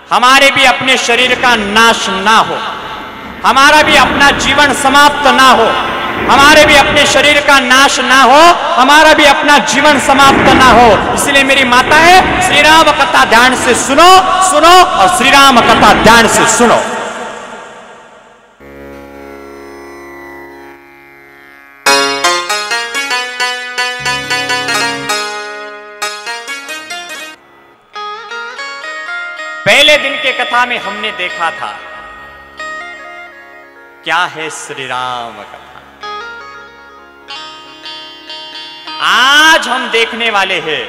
हमारे भी अपने शरीर का नाश ना हो, हमारा भी अपना जीवन समाप्त ना हो, हमारे भी अपने शरीर का नाश ना हो, हमारा भी अपना जीवन समाप्त ना हो। इसलिए मेरी माता है, श्री राम कथा ध्यान से सुनो सुनो और श्री राम कथा ध्यान से सुनो। पहले दिन के कथा में हमने देखा था क्या है श्री राम कथा। आज हम देखने वाले हैं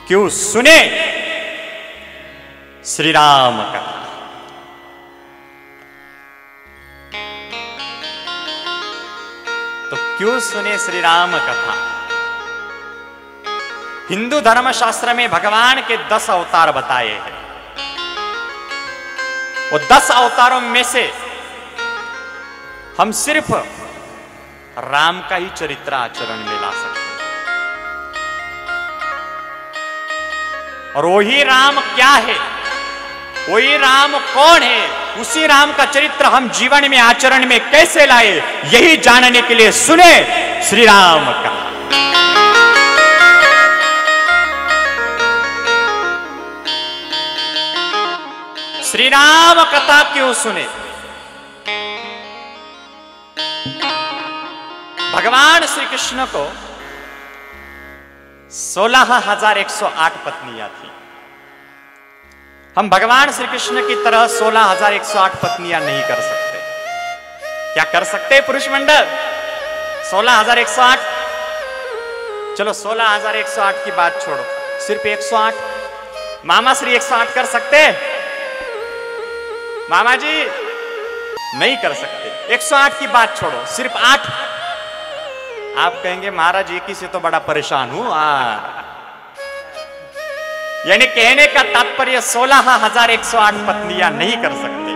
क्यों सुने श्री राम कथा। तो क्यों सुने श्री राम कथा? हिंदू धर्म शास्त्र में भगवान के 10 अवतार बताए हैं। वो 10 अवतारों में से हम सिर्फ राम का ही चरित्र आचरण में ला सकते हैं। और वही राम क्या है, वही राम कौन है, उसी राम का चरित्र हम जीवन में आचरण में कैसे लाए, यही जानने के लिए सुने श्री राम का। श्री राम कथा क्यों सुने? भगवान श्री कृष्ण को 16,108 पत्नियां थी। हम भगवान श्री कृष्ण की तरह 16,108 पत्नियां नहीं कर सकते। क्या कर सकते पुरुष मंडल? 16,108? चलो 16,108 की बात छोड़ो, सिर्फ 108 मामा श्री 108 कर सकते? मामा जी नहीं कर सकते। 108 की बात छोड़ो, सिर्फ 8। आप कहेंगे महाराज एक ही से तो बड़ा परेशान हूं। यानी कहने का तात्पर्य 16,108 पत्नियां नहीं कर सकते।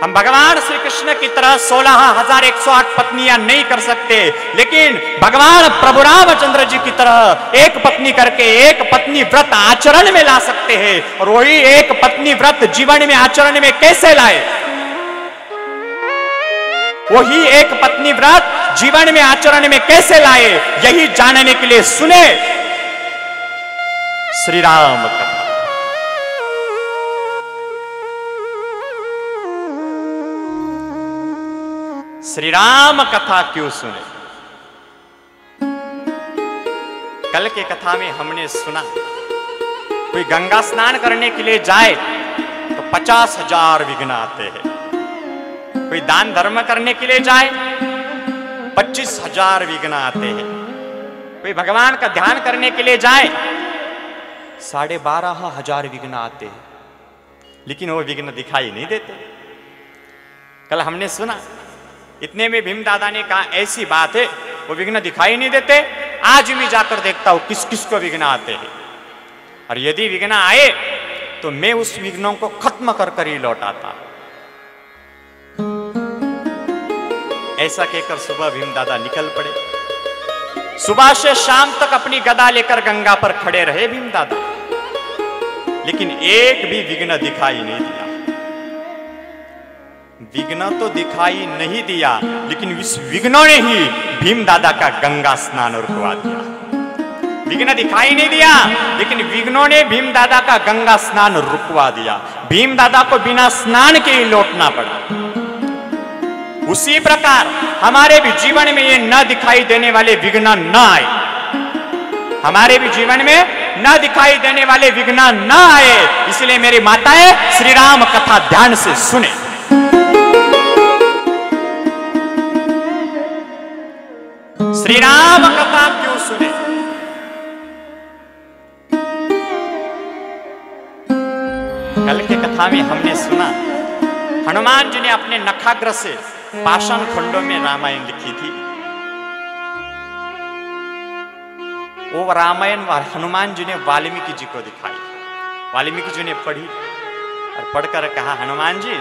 हम भगवान श्री कृष्ण की तरह 16,108 पत्नियां नहीं कर सकते, लेकिन भगवान प्रभु रामचंद्र जी की तरह एक पत्नी करके एक पत्नी व्रत आचरण में ला सकते हैं। और वही एक पत्नी व्रत जीवन में आचरण में कैसे लाए, वही एक पत्नी व्रत जीवन में आचरण में कैसे लाए, यही जानने के लिए सुने श्री राम कथा। श्री राम कथा क्यों सुने? कल के कथा में हमने सुना कोई गंगा स्नान करने के लिए जाए तो 50,000 विघ्न आते हैं। कोई दान धर्म करने के लिए जाए 25,000 विघ्न आते हैं। कोई भगवान का ध्यान करने के लिए जाए 12,500 विघ्न आते हैं, लेकिन वो विघ्न दिखाई नहीं देते। कल हमने सुना, इतने में भीम दादा ने कहा ऐसी बात है वो विघ्न दिखाई नहीं देते, आज मैं जाकर देखता हूं किस किस को विघ्न आते हैं, और यदि विघ्न आए तो मैं उस विघ्नों को खत्म कर कर ही लौटाता। ऐसा कहकर सुबह भीम दादा निकल पड़े। सुबह से शाम तक अपनी गदा लेकर गंगा पर खड़े रहे भीम दादा, लेकिन एक भी विघ्न दिखाई नहीं दिया। विघ्न तो दिखाई नहीं दिया, लेकिन इस विघ्नों ने ही भीम दादा का गंगा स्नान रुकवा दिया। विघ्न दिखाई नहीं दिया, लेकिन विघ्नों ने भीम दादा का गंगा स्नान रुकवा दिया। भीम दादा को बिना स्नान के ही लौटना पड़ा। उसी प्रकार हमारे भी जीवन में ये न दिखाई देने वाले विघ्न न आए, हमारे भी जीवन में न दिखाई देने वाले विघ्न न आए। इसलिए मेरी माताएं श्री राम कथा ध्यान से सुने। श्री राम कथा क्यों सुने? कल के कथा में हमने सुना हनुमान जी ने अपने नखाग्र से पाषाण खंडों में रामायण लिखी थी। वो रामायण हनुमान जी ने वाल्मीकि जी को दिखाई। वाल्मीकि जी ने पढ़ी और पढ़कर कहा, हनुमान जी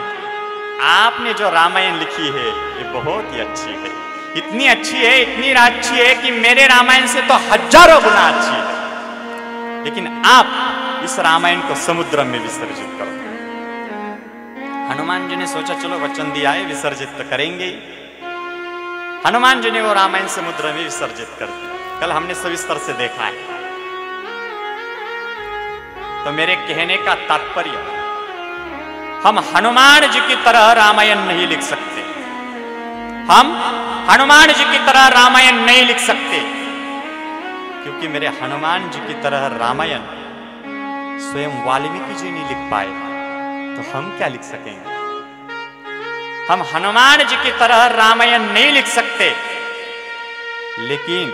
आपने जो रामायण लिखी है ये बहुत ही अच्छी है, इतनी अच्छी है, इतनी अच्छी है कि मेरे रामायण से तो हजारों गुना अच्छी है, लेकिन आप इस रामायण को समुद्र में विसर्जित करो। हनुमान जी ने सोचा चलो वचन दिया है, विसर्जित तो करेंगे। हनुमान जी ने वो रामायण समुद्र में विसर्जित कर दिया। कल हमने सविस्तर से देखा है। तो मेरे कहने का तात्पर्य, हम हनुमान जी की तरह रामायण नहीं लिख सकते। हम हनुमान जी की तरह रामायण नहीं लिख सकते, क्योंकि मेरे हनुमान जी की तरह रामायण स्वयं वाल्मीकि जी नहीं लिख पाए, तो हम क्या लिख सकेंगे। हम हनुमान जी की तरह रामायण नहीं लिख सकते, लेकिन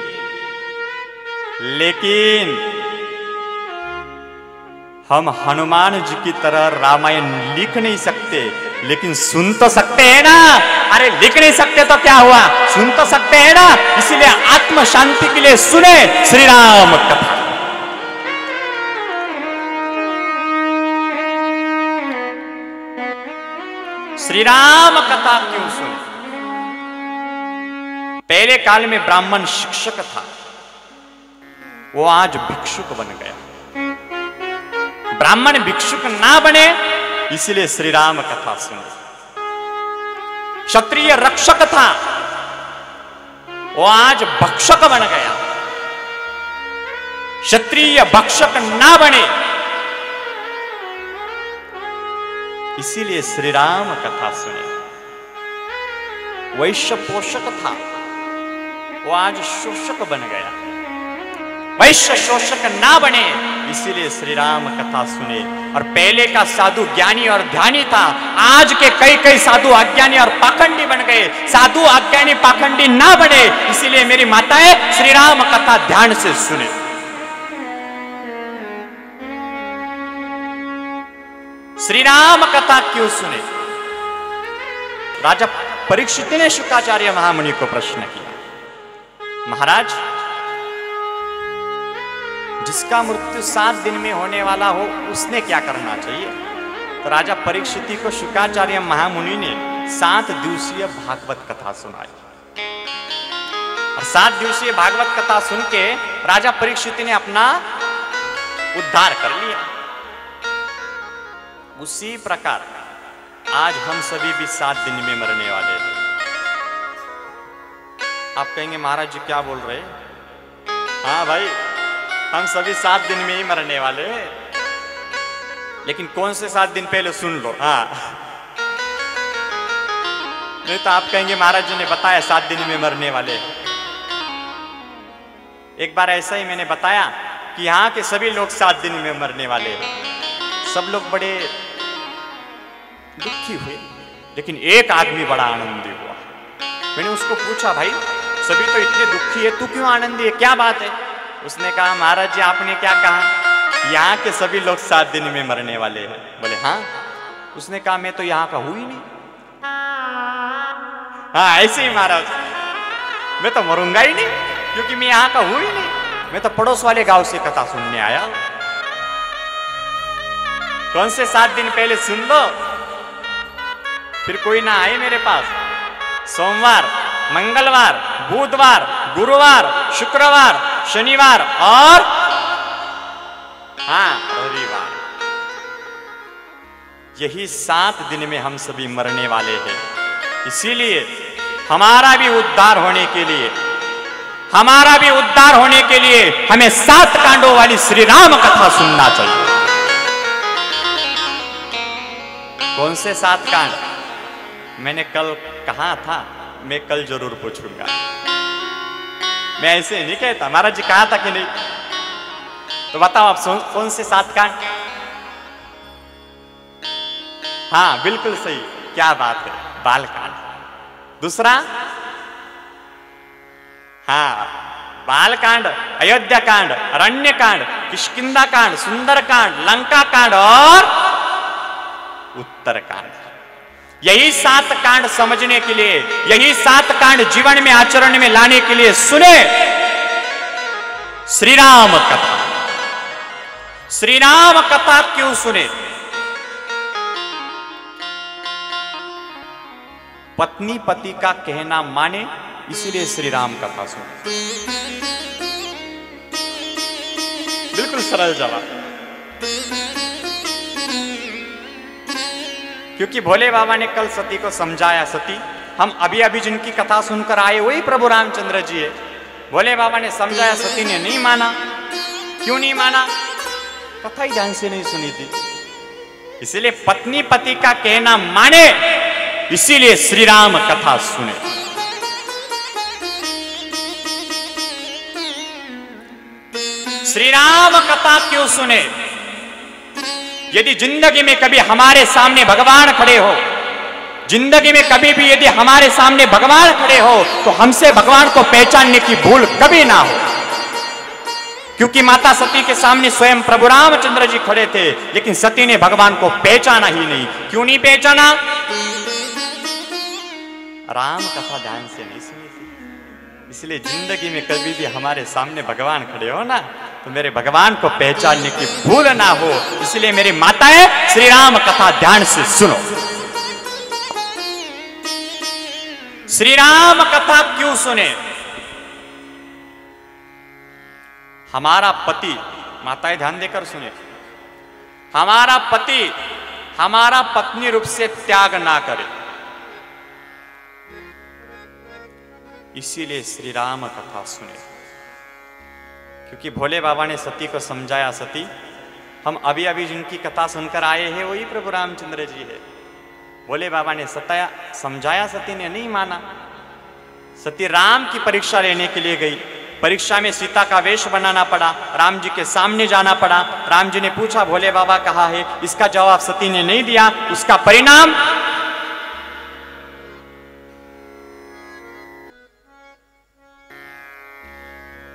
हम हनुमान जी की तरह रामायण लिख नहीं सकते, लेकिन सुन तो सकते हैं ना। अरे लिख नहीं सकते तो क्या हुआ, सुन तो सकते हैं ना। इसीलिए आत्म शांति के लिए सुने श्री राम कथा। श्री राम कथा क्यों सुने। पहले काल में ब्राह्मण शिक्षक था, वो आज भिक्षुक बन गया। ब्राह्मण भिक्षुक ना बने, इसलिए श्री राम कथा सुने। क्षत्रिय रक्षक था, वो आज भक्षक बन गया। क्षत्रिय भक्षक ना बने, इसीलिए श्री राम कथा सुने। वैश्य पोषक था, वो आज शोषक बन गया। वैश्य शोषक ना बने, इसीलिए श्री राम कथा सुने। और पहले का साधु ज्ञानी और ध्यानी था, आज के कई साधु अज्ञानी और पाखंडी बन गए। साधु अज्ञानी पाखंडी ना बने, इसीलिए मेरी माताएं श्री राम कथा ध्यान से सुने। श्री राम कथा क्यों सुने। राजा परीक्षित ने शुकाचार्य महामुनि को प्रश्न किया, महाराज जिसका मृत्यु 7 दिन में होने वाला हो, उसने क्या करना चाहिए। तो राजा परीक्षित को शुकाचार्य महामुनि ने 7 दिवसीय भागवत कथा सुनाई। और 7 दिवसीय भागवत कथा सुन के राजा परीक्षित ने अपना उद्धार कर लिया। उसी प्रकार आज हम सभी भी 7 दिन में मरने वाले हैं। आप कहेंगे महाराज जी क्या बोल रहे हैं। हाँ भाई, हम सभी 7 दिन में ही मरने वाले हैं, लेकिन कौन से 7 दिन पहले सुन लो। हाँ, नहीं तो आप कहेंगे महाराज जी ने बताया 7 दिन में मरने वाले। एक बार ऐसा ही मैंने बताया कि यहाँ के सभी लोग 7 दिन में मरने वाले हैं। सब लोग बड़े दुखी हुए, लेकिन एक आदमी बड़ा आनंदी हुआ। मैंने उसको पूछा, भाई सभी तो इतने दुखी है, तू क्यों आनंदी है, क्या बात है। उसने कहा, महाराज जी आपने क्या कहा, यहाँ के सभी लोग 7 दिन में मरने वाले हैं। बोले हाँ। उसने कहा, मैं तो यहाँ का हूं ही नहीं। हाँ ऐसे ही महाराज, मैं तो मरूंगा ही नहीं, क्योंकि मैं यहाँ का हूं ही नहीं। मैं तो पड़ोस वाले गांव से कथा सुनने आया। कौन से 7 दिन पहले सुन लो, फिर कोई ना आए मेरे पास। सोमवार, मंगलवार, बुधवार, गुरुवार, शुक्रवार, शनिवार और हाँ रविवार, यही 7 दिन में हम सभी मरने वाले हैं। इसीलिए हमारा भी उद्धार होने के लिए, हमें 7 कांडों वाली श्री राम कथा सुनना चाहिए। कौन से 7 कांड मैंने कल कहा था, मैं कल जरूर पूछूंगा। मैं ऐसे नहीं कहता, महाराज जी कहा था कि नहीं। तो बताओ आप कौन से 7 कांड। हाँ बिल्कुल सही, क्या बात है, बाल कांड। दूसरा हाँ बाल कांड, अयोध्या कांड, अरण्य कांड, किष्किंधा कांड, सुंदर कांड, लंका कांड और उत्तर कांड। यही 7 कांड समझने के लिए, यही 7 कांड जीवन में आचरण में लाने के लिए सुने श्री राम कथा। श्री राम कथा क्यों सुने। पत्नी पति का कहना माने, इसीलिए श्री राम कथा सुने। बिल्कुल सरल जवाब। क्योंकि भोले बाबा ने कल सती को समझाया, सती हम अभी अभी जिनकी कथा सुनकर आए वही प्रभु रामचंद्र जी है। भोले बाबा ने समझाया, सती ने नहीं माना। क्यों नहीं माना? कथा ही ध्यान से नहीं सुनी थी। इसीलिए पत्नी पति का कहना माने, इसीलिए श्री राम कथा सुने। श्री राम कथा क्यों सुने? यदि जिंदगी में कभी हमारे सामने भगवान खड़े हो, जिंदगी में कभी भी यदि हमारे सामने भगवान खड़े हो, तो हमसे भगवान को पहचानने की भूल कभी ना हो। क्योंकि माता सती के सामने स्वयं प्रभु रामचंद्र जी खड़े थे, लेकिन सती ने भगवान को पहचाना ही नहीं। क्यों नहीं पहचाना? राम कथा ध्यान से नहीं सुनी थी। इसलिए जिंदगी में कभी भी हमारे सामने भगवान खड़े हो ना, तो मेरे भगवान को पहचानने की भूल ना हो। इसलिए मेरी माताएं श्री राम कथा ध्यान से सुनो। श्री राम कथा क्यों सुने? हमारा पति, माताएं ध्यान देकर सुने, हमारा पति हमारा पत्नी रूप से त्याग ना करे, इसीलिए श्री राम कथा सुने। क्योंकि भोले बाबा ने सती को समझाया, सती हम अभी अभी जिनकी कथा सुनकर आए हैं वही प्रभु रामचंद्र जी है। भोले बाबा ने सताया, समझाया, सती ने नहीं माना। सती राम की परीक्षा लेने के लिए गई। परीक्षा में सीता का वेश बनाना पड़ा, राम जी के सामने जाना पड़ा। राम जी ने पूछा, भोले बाबा कहाँ है? इसका जवाब सती ने नहीं दिया। उसका परिणाम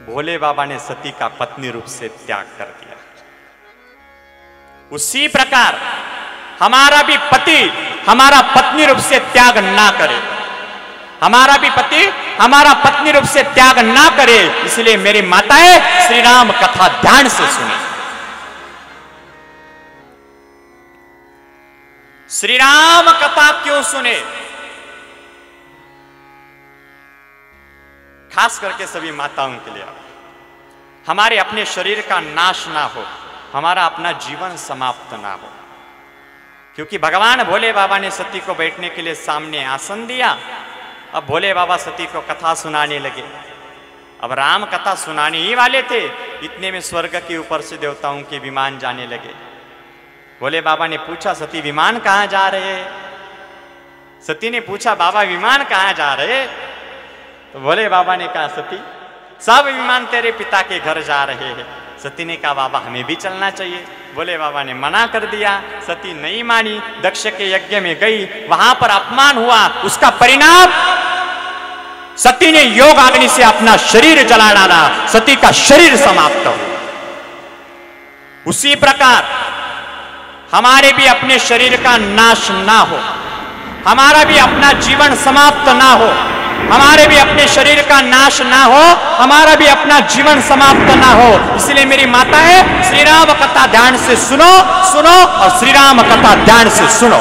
भोले बाबा ने सती का पत्नी रूप से त्याग कर दिया। उसी प्रकार हमारा भी पति हमारा पत्नी रूप से त्याग ना करे, हमारा भी पति हमारा पत्नी रूप से त्याग ना करे। इसलिए मेरी माताएं श्री राम कथा ध्यान से सुने। श्री राम कथा क्यों सुने? खास करके सभी माताओं के लिए, हमारे अपने शरीर का नाश ना हो, हमारा अपना जीवन समाप्त ना हो। क्योंकि भगवान भोले बाबा ने सती को बैठने के लिए सामने आसन दिया। अब भोले बाबा सती को कथा सुनाने लगे। अब राम कथा सुनाने ही वाले थे, इतने में स्वर्ग के ऊपर से देवताओं के विमान जाने लगे। भोले बाबा ने पूछा, सती विमान कहाँ जा रहे? सती ने पूछा, बाबा विमान कहाँ जा रहे? तो भोले बाबा ने कहा, सती सब विमान तेरे पिता के घर जा रहे हैं। सती ने कहा, बाबा हमें भी चलना चाहिए। भोले बाबा ने मना कर दिया। सती नहीं मानी, दक्ष के यज्ञ में गई, वहां पर अपमान हुआ। उसका परिणाम सती ने योग अग्नि से अपना शरीर जला डाला, सती का शरीर समाप्त हुआ। उसी प्रकार हमारे भी अपने शरीर का नाश ना हो, हमारा भी अपना जीवन समाप्त ना हो, हमारे भी अपने शरीर का नाश ना हो, हमारा भी अपना जीवन समाप्त ना हो। इसलिए मेरी माताएं श्री राम कथा ध्यान से सुनो, सुनो और श्री राम कथा ध्यान से सुनो।